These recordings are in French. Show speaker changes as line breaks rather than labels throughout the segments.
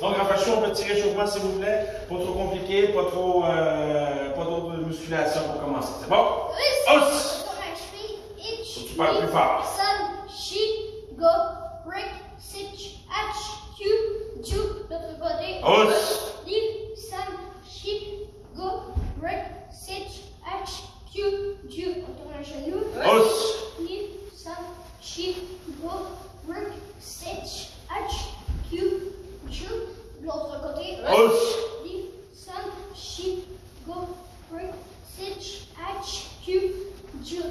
Donc, en fait, on peut tirer chauffement s'il vous plaît. Pas trop compliqué, pas trop de musculation pour commencer. C'est bon?
Oui.
Os! Tu parles plus fort.
Sun, she, go, break, sit, hatch, Q, ju. L'autre côté.
Os!
Live, sun, she, go, break, sit, hatch, Q, ju. On tourne un genou.
Os!
Live, sun, she, go, break, sit, hatch, Q, ju. L'autre côté.
Os!
Live, sun, she, go, break, sit, hatch, Q, ju.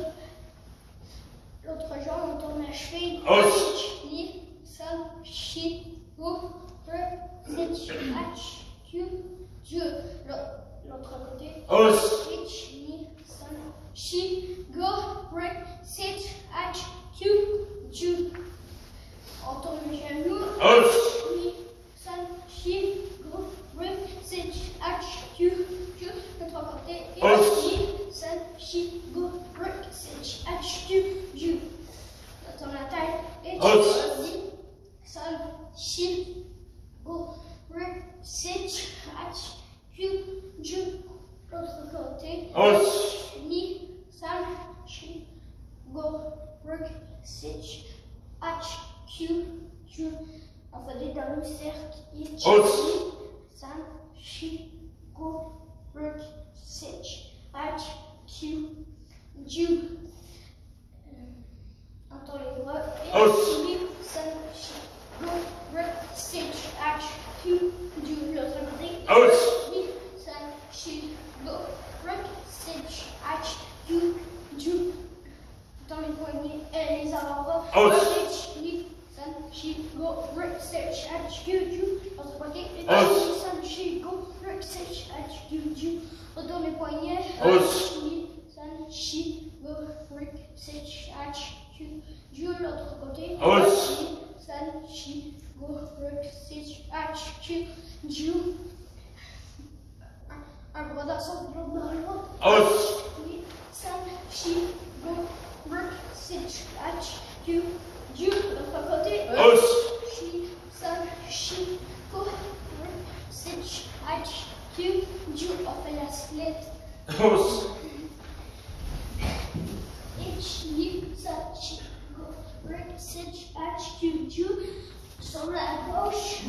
L'autre jambe, on tourne la cheville.
Os!
Live, sun, she, go, break, sit, hatch, Q, ju. L'autre côté.
Os!
Switch, live, sun, she, go, break, sit, hatch, Q, ju. On tourne le genou.
Os!
Live, sun, she, go, break, sit, hatch, Q, ju. L'autre côté.
Os!
Live, sun, she, go, break, sit, hatch, Q, ju. On tourne la tête.
Os!
Live, sun, she, go, break, sit, hatch, Q, ju. L'autre côté.
Os!
Live, sun, she, go, break, sit, hatch, Q, ju. On fait des dans le cercle.
Os!
Sun, she, go, break, sit, hatch, Q, ju. Entends les voix.
Os!
Live, sun, she, go, break, sit, hatch, Q, ju. L'autre côté.
Os!
Live, sun, she, go, break, sit, hatch, Q, ju. Dans les poignets et les avant-bras.
Os!
Live, sun, she, go, break, sit, hatch, Q, ju. L'autre côté.
Os!
Sun, she, go, break, sit, hatch, Q, ju. Dans les poignets.
Os!
Live, sun, she, go, break, sit, hatch, Q, ju. L'autre côté.
Os!
Live, sun, she, go, break, sit, hatch, Q, ju. Un bras dans son bras dans l'autre.
Os!
Live, sun, she, go, break, sit, hatch, Q, ju. L'autre côté.
Os!
She, sun, she, go, break, sit, hatch, Q, ju. On fait la split.
Os!
H, live, sun, she, go, break, sit, hatch, Q, ju. Sur la gauche.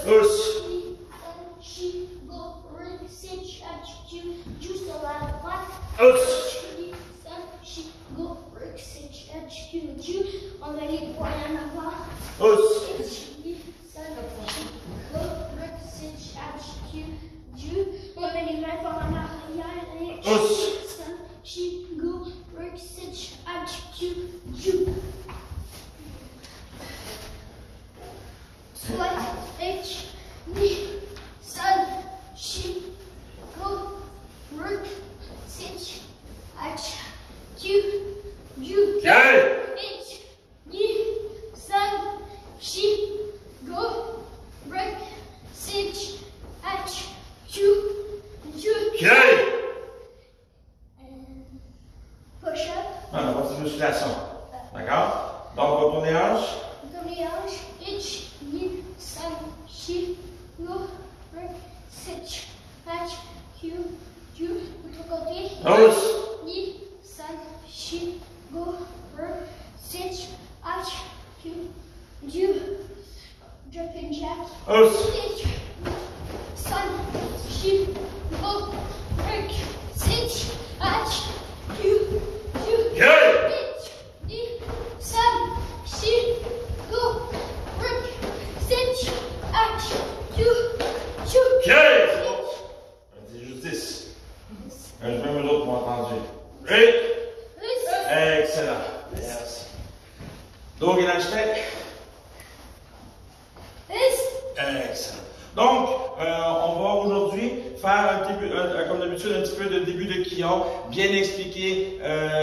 Os!
Live, sun, she, go, break, sit, hatch, Q, ju. Sur la droite.
Os!
Live, sun, she, go, break, sit, hatch, Q, ju. On met les poings en avant.
Os!
Live, sun, she, go, break, sit, hatch, Q, ju. On met les mains par en arrière.
Os!
Sun, she, go, break, sit, hatch, Q, ju. Squat, H, live, sun, she, go, break, sit, hatch, Q, ju.
Okay!
H, live, sun, she, go, break, sit, hatch, Q, ju.
Okay!
Push up.
On va faire une musculation. D'accord? Donc, on tourne les hanches.
Dans les hanches. H, live, sun, she, go, break, sit, hatch, Q, ju. L'autre côté.
Os!
Live, sun, she, go, break, sit, hatch, Q, ju. Jumping jack.
Os!
H, sun, she, go, break, sit, hatch, Q, ju.
Okay!
H, live, sun, she, go, break, sit, hatch, Q, ju.
Okay! C'est bon. C'est juste 10. Je vais même l'autre pour entendu. Ready? Excellent. Yes. Donc, il a acheté. Excellent. Donc, on va aujourd'hui faire, comme d'habitude, un petit peu de début de Kion, bien expliquer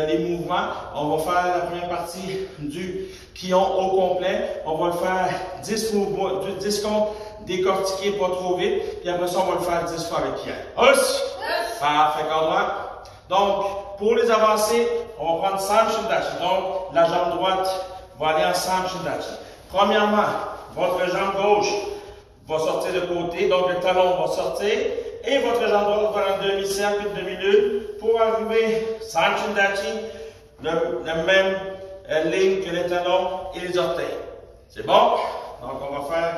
les mouvements. On va faire la première partie du Kion au complet. On va le faire 10 mouvements, 10 comptes décortiqués pas trop vite. Puis après ça, on va le faire 10 fois avec Kian. Os! Parfait, corps droit. Donc, pour les avancées, on va prendre Sam Shindachi. Donc, la jambe droite va aller en Sam Shindachi. Premièrement, votre jambe gauche va sortir de côté, donc le talon va sortir, et votre jambe droite va faire un demi-cercle, une demi-lune, pour arriver Sanchindachi, la même ligne que les talons et les orteils. C'est bon? Donc on va faire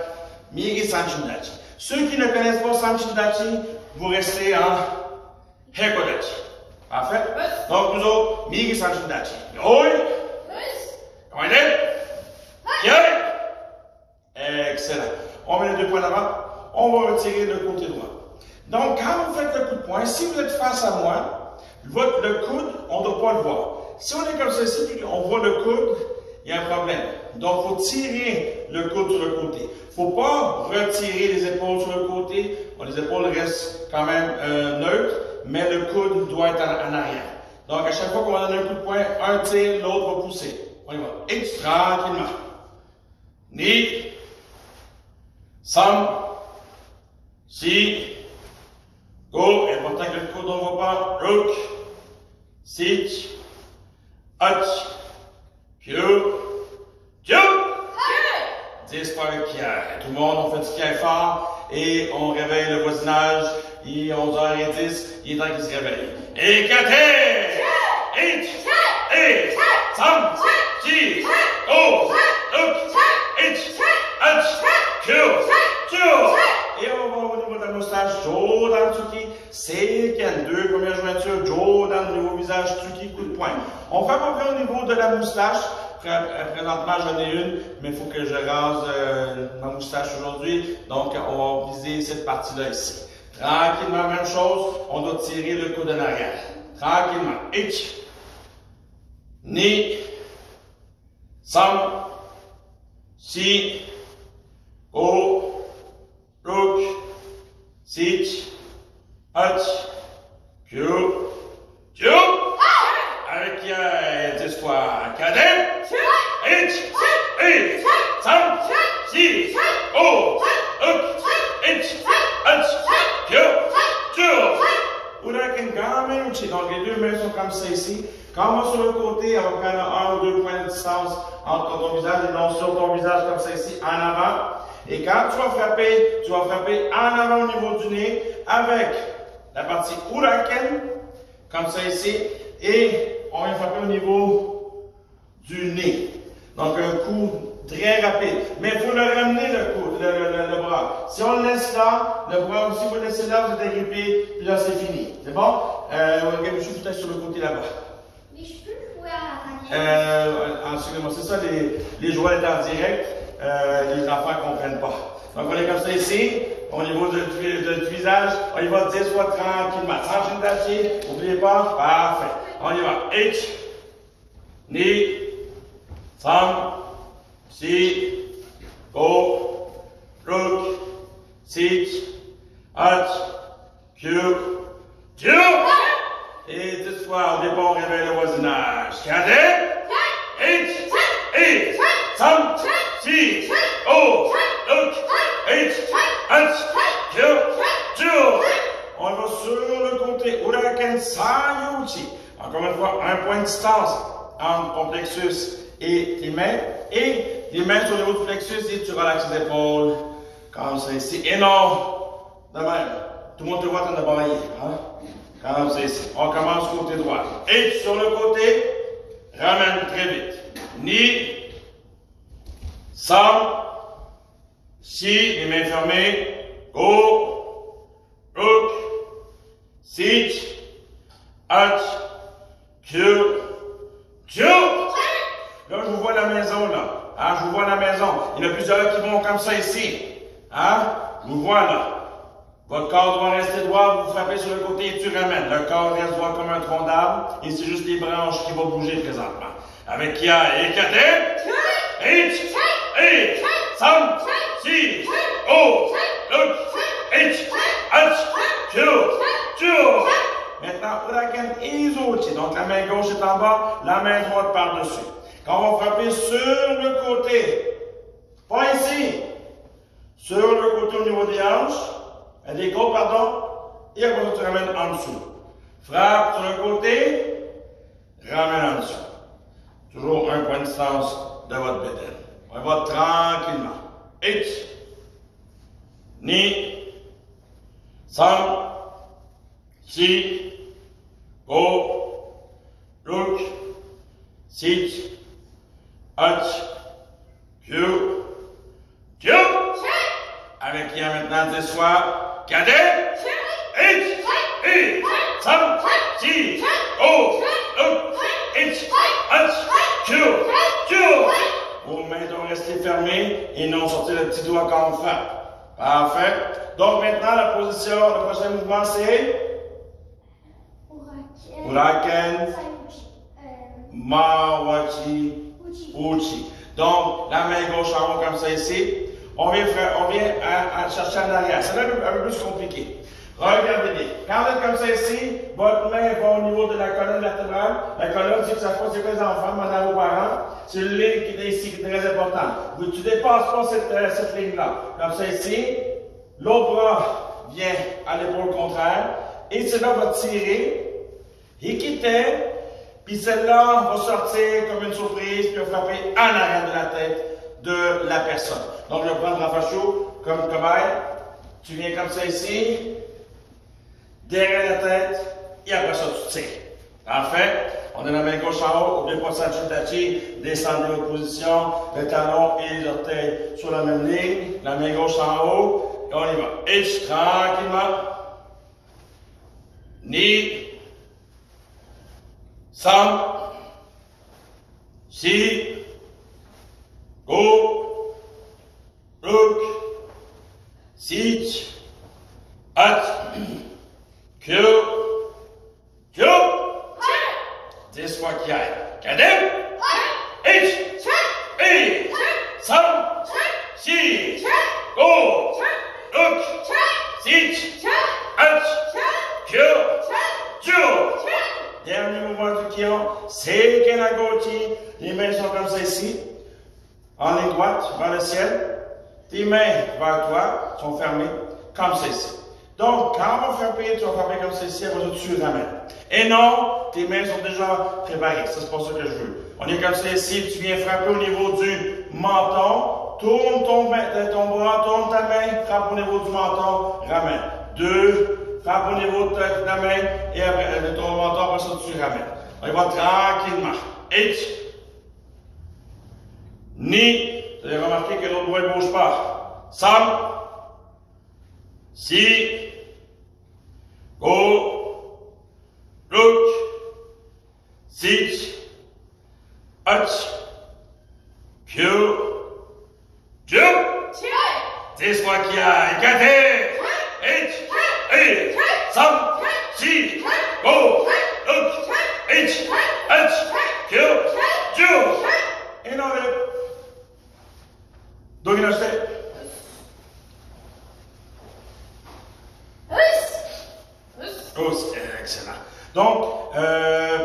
Migi Sanchindachi. Ceux qui ne connaissent pas Sanchindachi, vous restez en Hekodachi. Parfait? Donc nous autres, Migi Sanchindachi. Yoi! On est? Excellent. On met les deux points d'avant. On va retirer le côté droit. Donc, quand vous faites le coup de poing, si vous êtes face à moi, le coude, on ne doit pas le voir. Si on est comme ceci, puis on voit le coude, il y a un problème. Donc, il faut tirer le coude sur le côté. Il ne faut pas retirer les épaules sur le côté. Bon, les épaules restent quand même neutres, mais le coude doit être en arrière. Donc, à chaque fois qu'on va donner un coup de poing, un tire, l'autre va pousser. On y va. Et tranquillement. Ni. Sam. Si. Go. Important que le coude ne va pas. Rook. Sit. Hutch. Q. Jump. 10 fois le kiai. Tout le monde, on fait du kiai fort et on réveille le voisinage. Il est 11h10, il est temps qu'il se réveille. Et 4 H. Sam. Si. Go. Look. H. Hutch. Q. Et on va au niveau de la moustache, Jo dans le Tsuki, c'est quel deux premières jointures, Jo dans le niveau visage, Tsuki, coup de poing. On fait à peu près au niveau de la moustache. Présentement, j'en ai une, mais il faut que je rase ma moustache aujourd'hui. Donc, on va viser cette partie-là ici. Tranquillement, même chose, on doit tirer le coude en arrière. Tranquillement. Ich. Ni. Sam. Si. Go. Rook, sit, hutch, Q, jump. Avec 10 fois. Cadet. H, Sam, si, go, look, H, hutch, Q, jump. Uraken Game Uchi. Donc les deux mains sont comme ça ici. Quand on va sur le côté, on va prendre 1 ou 2 points de distance entre ton visage et non sur ton visage comme ça ici, en avant. Et quand tu vas frapper en avant au niveau du nez avec la partie Uraken, comme ça ici, et on va frapper au niveau du nez. Donc un coup très rapide. Mais il faut le ramener le bras. Si on le laisse là, le bras aussi, vous le laissez là, vous êtes agrippé, puis là c'est fini. C'est bon? Gabichou, peut-être sur le côté là-bas.
Mais je peux jouer à
Excusez-moi, c'est ça, les joueurs étant en direct. Les enfants ne comprennent pas. Donc, on est comme ça ici, au niveau du visage, on y va 10 fois tranquillement. Sans Sanchindachi, n'oubliez pas, parfait. On y va. H, Ni, Sam, Si, Go, Rook, Sit, Hutch, Q, Jump. Et 10 fois, au départ, on réveille le voisinage. Cadet, H, Sam, Si, Go, Look, H, Hutch, Q, Jump. On va sur le côté Uraken Sayuchi. Encore une fois, un point de distance entre ton plexus et tes mains. Et les mains sur le haut du plexus et tu relaxes les épaules. Comme ça ici. Et non, de même. Tout le monde te voit en train de brailler. Hein? Comme ça ici. On commence côté droit. Et sur le côté, ramène très vite. Ni, Sam, Si, les mains fermées, Go, Rook, Sit, Hutch, Q, Jump. Là, je vous vois la maison, là. Hein, je vous vois la maison. Il y en a plusieurs qui vont comme ça ici. Hein? Je vous vois, là. Votre corps doit rester droit, vous frappez sur le côté et tu ramènes. Le corps reste droit comme un tronc d'arbre et c'est juste les branches qui vont bouger présentement. Avec Kia et Cadet, H, Sam, Si, Go, Look, H, Hutch, Q, Jump. Maintenant, Uraken Izuchi. Donc la main gauche est en bas, la main droite par-dessus. Quand on va frapper sur le côté, pas ici, sur le côté au niveau des hanches, des côtes, pardon, et après ça, tu ramènes en dessous. Frappe sur le côté, ramène en dessous. Toujours un point de distance de votre bédaine. On va tranquillement. H, Ni, Sam, Si, Go, Look, Sit, Hutch, Q, Q. Avec qui maintenant 10 fois, Cadet, H, E, Sam, Si, Go, Look, H, Hutch, Q, Q. Vos mains doivent rester fermées et non sortir le petit doigt quand on frappe. Parfait. Donc maintenant, la position, le prochain mouvement, c'est Uraken, Mawachi, Uchi. Donc, la main gauche en haut comme ça ici. On vient à chercher en arrière. C'est un peu plus compliqué. Regardez bien. Quand vous êtes comme ça ici, votre main va au niveau de la colonne vertébrale. La colonne, c'est que ça passe les enfants, madame vos parents. C'est une ligne qui est ici, qui est très importante. Tu ne dépasses pas cette ligne-là. Comme ça ici. L'autre bras vient à l'épaule contraire. Et celle-là va tirer. Et quitter. Puis celle-là va sortir comme une surprise, puis va frapper en arrière de la tête de la personne. Donc, je vais prendre Rafacho comme cobaye. Tu viens comme ça ici. Derrière la tête, et après ça, tu tires. Parfait. On a la main gauche en haut. N'oubliez pas ça, Chutachi. Descendez votre position. Le talon et les orteils sur la même ligne. La main gauche en haut. Et on y va. H, tranquillement. Ni. Sam. Si. Go. Look. Sit. At. Q, Q, 10 fois qui aille. Cadet, H, E, Sam, Si, Go, Look, Sit, H, Q, Q. Dernier mouvement du Kion, c'est Kenagochi. Les mains sont comme ça ici, en ligne droite, vers le ciel. Tes mains vers toi sont fermées, comme ça ici. Donc, quand on va frapper, tu vas frapper comme ceci, après ça, tu ramènes. Et non, tes mains sont déjà préparées. Ça, c'est pas ça que je veux. On est comme ceci, tu viens frapper au niveau du menton. Tourne ton bras, tourne ta main, frappe au niveau du menton, ramène. 2, frappe au niveau de ta main, et après, de ton menton, après ça, tu ramènes. On y va tranquillement. H. Ni. Vous avez remarqué que l'autre bras ne bouge pas. Sam. Si. Go, look, sit, hutch, Q, jump. 10 fois qui aille. Cadet, H, E, Sam, Si, Go, Look, H, Hutch, Q, jump. Et non, donc il a acheté. Oh, excellent. Donc,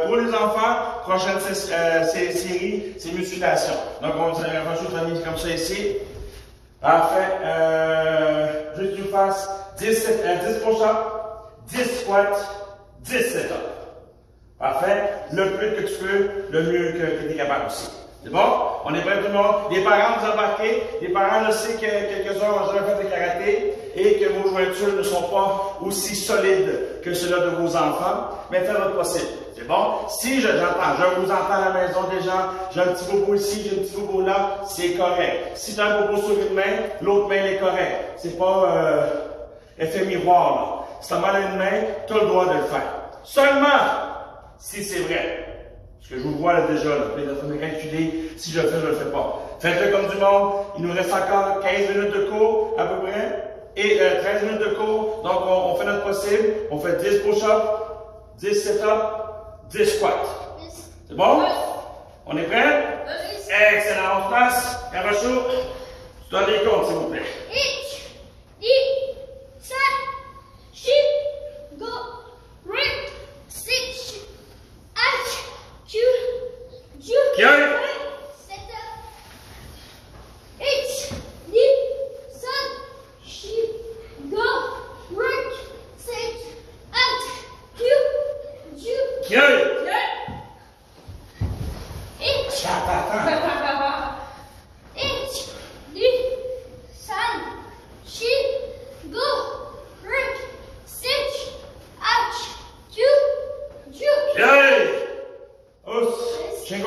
pour les enfants, prochaine série, c'est musculation. Donc, on va faire juste la mise comme ça ici. Parfait. Juste que tu fasses 10 push-ups, 10 squats, 10 sit-ups. Parfait. Le plus que tu peux, le mieux que tu es capable aussi. C'est bon? On est prêt tout le monde? Les parents vous embarquez. Les parents, je sais que quelques-uns ont déjà fait le karaté et que vos jointures ne sont pas aussi solides que ceux-là de vos enfants, mais faites votre possible. C'est bon? Si je vous entends à la maison des gens, j'ai un petit bobo ici, j'ai un petit bobo là, c'est correct. Si tu as un bobo sur une main, l'autre main est correcte. C'est pas effet miroir, là. Si tu as mal à une main, tu as le droit de le faire. Seulement, si c'est vrai. Parce que je vous vois là déjà, là, vous pouvez calculer, si je le fais, je ne le fais pas. Faites-le comme du monde, il nous reste encore 15 minutes de cours à peu près, et 13 minutes de cours, donc on fait notre possible, on fait 10 push-ups, 10 sit-ups, 10 squats. C'est bon? On est prêt? Excellent, on se passe. Caracho, tu dois des comptes s'il vous plaît.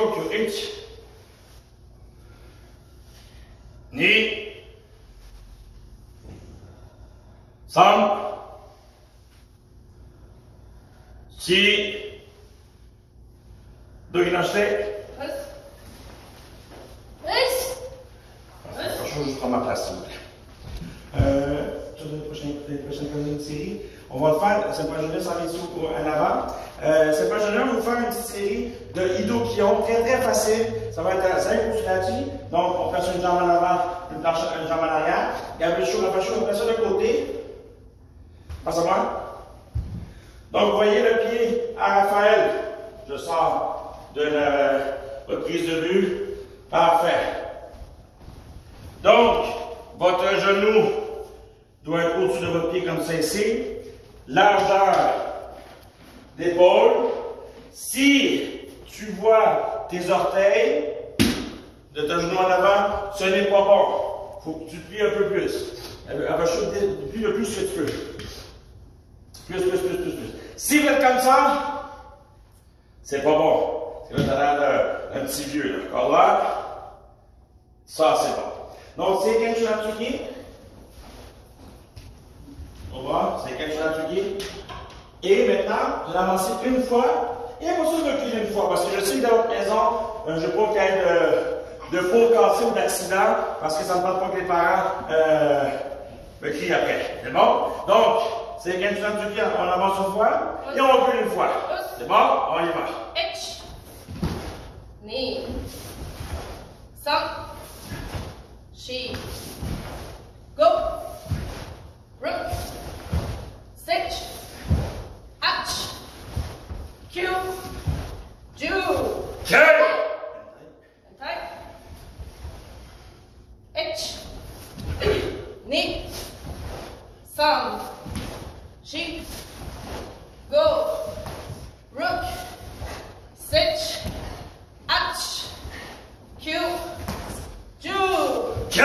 Shikoku. 1, 2, 3, 4, どき出して。Je vais juste prendre ma place, s'il vous plaît. Sur les prochaines séries, on va le faire. C'est pas jeunesse en dessous en avant. C'est pas jeunesse, on va vous faire une petite série de Ido Kion, très très facile. Ça va être à 5 Usurachi. Donc, on place une jambe en avant, une jambe en arrière. Gabriel Chou, on place ça de côté. Passe à moi. Donc, vous voyez le pied à Raphaël. Je sors de votre prise de vue. Parfait. Donc, votre genou doit être au-dessus de votre pied comme ça ici. Largeur d'épaule. Si tu vois tes orteils de ton genou en avant, ce n'est pas bon. Il faut que tu plies un peu plus. Elle va chuter, plie le plus que tu peux. Plus. Si vous êtes comme ça, c'est pas bon. C'est là, t'as l'air d'un petit vieux. D'accord là? Ça, c'est bon. Donc, c'est Kenshin Atsuki. On va, c'est Kenshin Atsuki. Et maintenant, je vais avancer une fois. Et après ça, je recule une fois. Parce que je sais que dans votre maison, je ne veux pas qu'il y ait de faux cassés ou d'accidents. Parce que ça ne tente pas que les parents me crient après. C'est bon? Donc, c'est Kenshin Atsuki. On avance une fois. Et on recule une fois. C'est bon? On y va.
1, 2, 3, 4, go, rook, 6, H, Q, Ju,
K,
tight, H, knee, some, she, go, rook, 6, H, Q, Ju.
K.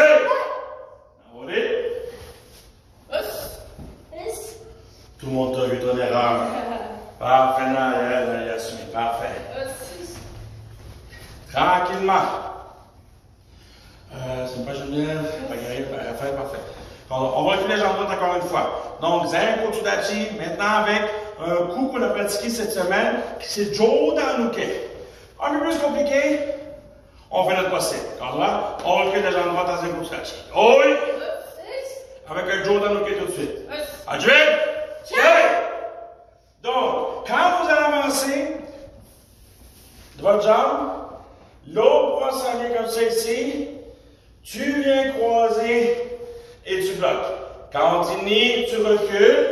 Envolé. Tout le monde t'a vu ton erreur. Parfait, Yasmine, parfait. Tranquillement. C'est pas Geneviève, Raphaël, parfait. On va reculer les jambes droites encore une fois. Donc, Zen Kotsudachi, maintenant avec un coup qu'on a pratiqué cette semaine, c'est Jodanuke. Un peu plus compliqué, on fait notre possible. Là, on recule les jambes droites dans Zen Kotsudachi. Oui! Avec un Jodanuke tout de suite. Adjoint! Donc, quand vous allez avancer de votre jambe, l'autre bras s'en vient comme ça ici, tu viens croiser et tu bloques. Quand on dit ni, tu recules.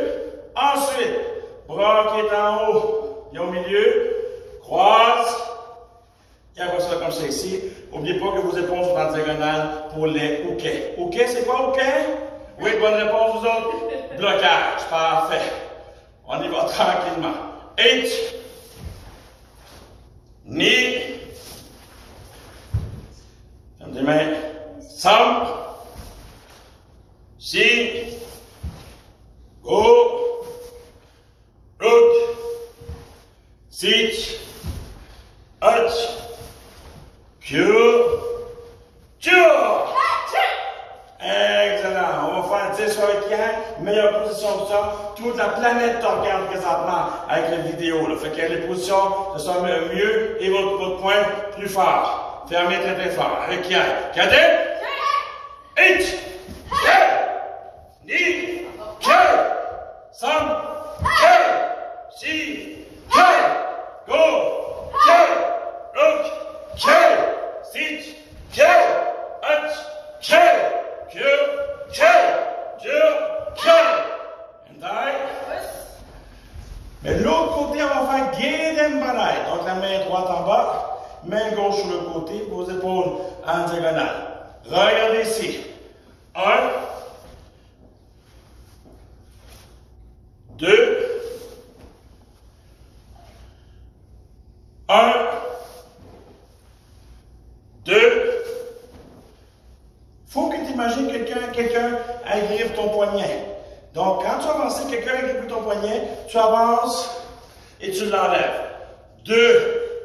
Ensuite, bras qui est en haut et au milieu, croise. Et après ça, comme ça ici. N'oubliez pas que vos épaules sont en diagonale pour les hookets. Hooket, c'est quoi hooket? Oui, bonne réponse, vous autres. Blocage, parfait. On y va tranquillement. H, ni, ferme tes mains, sam, si, go, rook, sit, H, Q, Q. Excellent. On va faire 10 avec hier. Meilleure position que ça. Toute la planète te regarde présentement avec la vidéo. Là. Fait que les positions se sont mieux et votre point plus fort. Fermez très très fort. Avec hier. Cadet. H. K. Ni. K. Sam. K. Si. K. Go. K. Rook. K. Sit. K. H. K. Q, K, Q, K. And I. Mais de l'autre côté, on va faire Geiden Banai. Donc la main droite en bas, main gauche sur le côté, vos épaules en diagonale. Regardez ici. 1, 2, 1, 2. Faut que tu imagines quelqu'un agrippe ton poignet. Donc, quand tu avances, quelqu'un agrippe ton poignet, tu avances et tu l'enlèves. 2,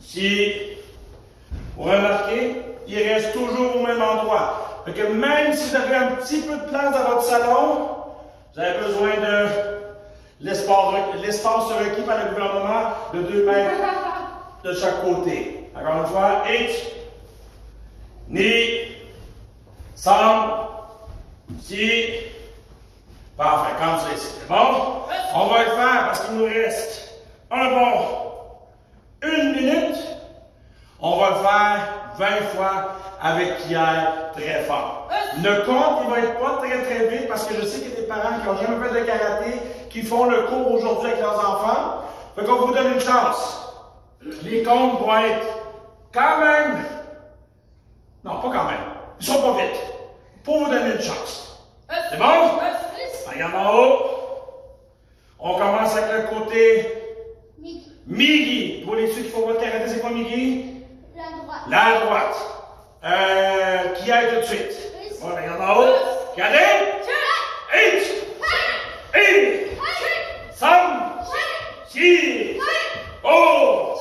Si vous remarquez, il reste toujours au même endroit. Donc, même si vous avez un petit peu de place dans votre salon, vous avez besoin de l'espace requis par le gouvernement de 2 mètres de chaque côté. Encore une fois, ich, ni, sam, si. Parfait, comme ça ici. C'est bon? On va le faire parce qu'il nous reste une minute. On va le faire 20 fois avec Pierre très fort. Le compte, il va être pas très vite parce que je sais qu'il y a des parents qui n'ont jamais fait de karaté, qui font le cours aujourd'hui avec leurs enfants. Fait qu'on vous donne une chance. Les comptes vont être quand même. Non, pas quand même. Ils sont pas vite. Pour vous donner une chance. C'est bon? Regarde en haut. On commence avec le côté Migi. Pour les ceux qui font votre karaté, c'est quoi Migi? La droite. Qui aille tout de suite? Bon, regarde en haut. Regardez. H. I. Sam. Si. O.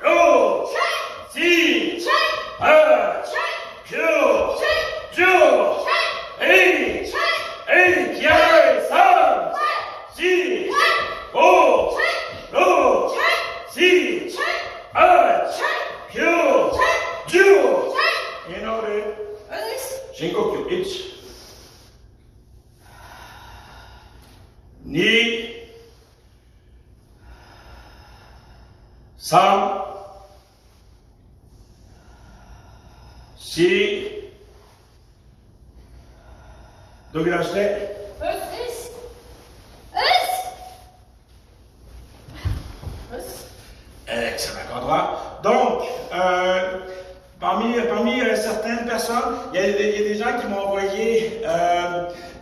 Ro. Si. Q. Ju. H. Hey, qui aille, Sam, si, O, Ro, si, H, Q, Ju, in order, Shinkoku, ich, ni, Sam, si, donc il a acheté. Excellent, endroit. Donc, parmi certaines personnes, il y a des gens qui m'ont envoyé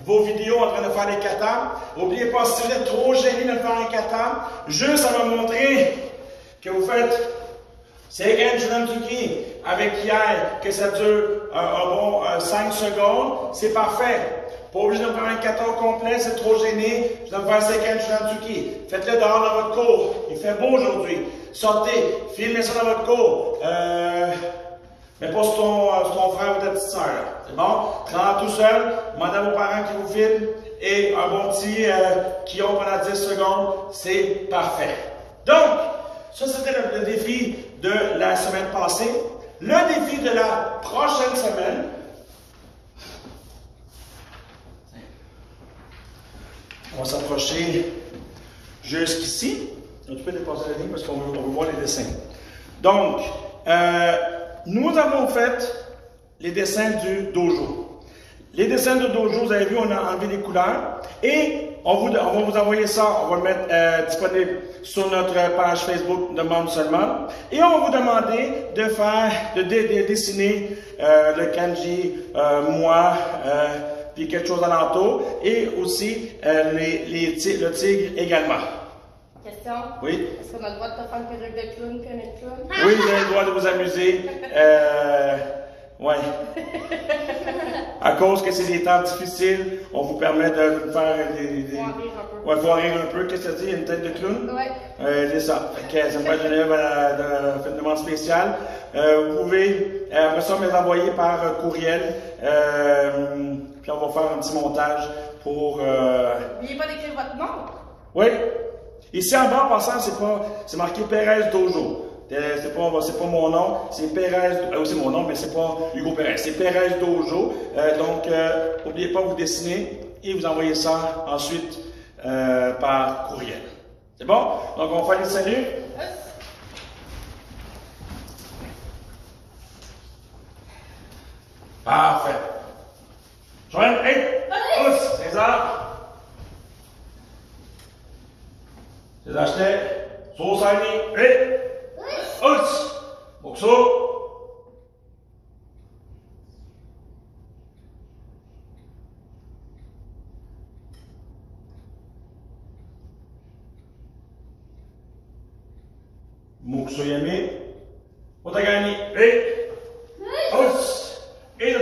vos vidéos en train de faire des katas. N'oubliez pas, si vous êtes trop gêné de faire un kata, juste à me montrer que vous faites Seigen Judantuki avec Pierre, que ça dure un bon 5 secondes, c'est parfait. Pas obligé de faire un kata complet, c'est trop gêné. Je vais faire Seigen Judantuki. Faites-le dehors dans votre cours. Il fait beau aujourd'hui. Sortez, filmez ça dans votre cours. Mais pas sur ton frère ou ta petite soeur. C'est bon? Prends tout seul, demandez à vos parents qui vous filment et un bon petit qui ont pendant 10 secondes, c'est parfait. Donc, ça c'était le défi de la semaine passée. Le défi de la prochaine semaine, on va s'approcher jusqu'ici. Tu peux dépasser la ligne parce qu'on veut voir les dessins. Donc, nous avons fait les dessins du dojo. Les dessins du dojo, vous avez vu, on a enlevé les couleurs. Et on va vous envoyer ça, on va le mettre disponible sur notre page Facebook de membres seulement. Et on va vous demander de faire, de dessiner le kanji, moi, puis quelque chose alentour. Et aussi le tigre également.
Question?
Oui?
Est-ce qu'on a le droit de te faire une perruque de clown, puis un de clown?
Oui, vous avez le droit de vous amuser. Oui. À cause que c'est des temps difficiles, on vous permet de faire des...
Faut en rire un peu.
Ouais, faut en rire un peu. Qu'est-ce que ça dit? Une tête de clown?
Ouais.
C'est ça. Fait que ça me fait une demande spéciale. Vous pouvez, après ça, me l'envoyer par courriel. Puis on va faire un petit montage pour...
N'oubliez pas d'écrire votre nom.
Oui. Ici en bas, en passant, c'est marqué Pérez Dojo. C'est pas mon nom, c'est Pérez. C'est mon nom, mais c'est pas Hugo Pérez. C'est Pérez Dojo. Donc, n'oubliez pas de vous dessiner et vous envoyez ça ensuite par courriel. C'est bon? Donc, on va faire les saluts. Parfait. Joël, hey! Tous, César. César acheté. Sauce à hey! Us! Boxo! Muksoyami. Otagani. Hey! Us! Et le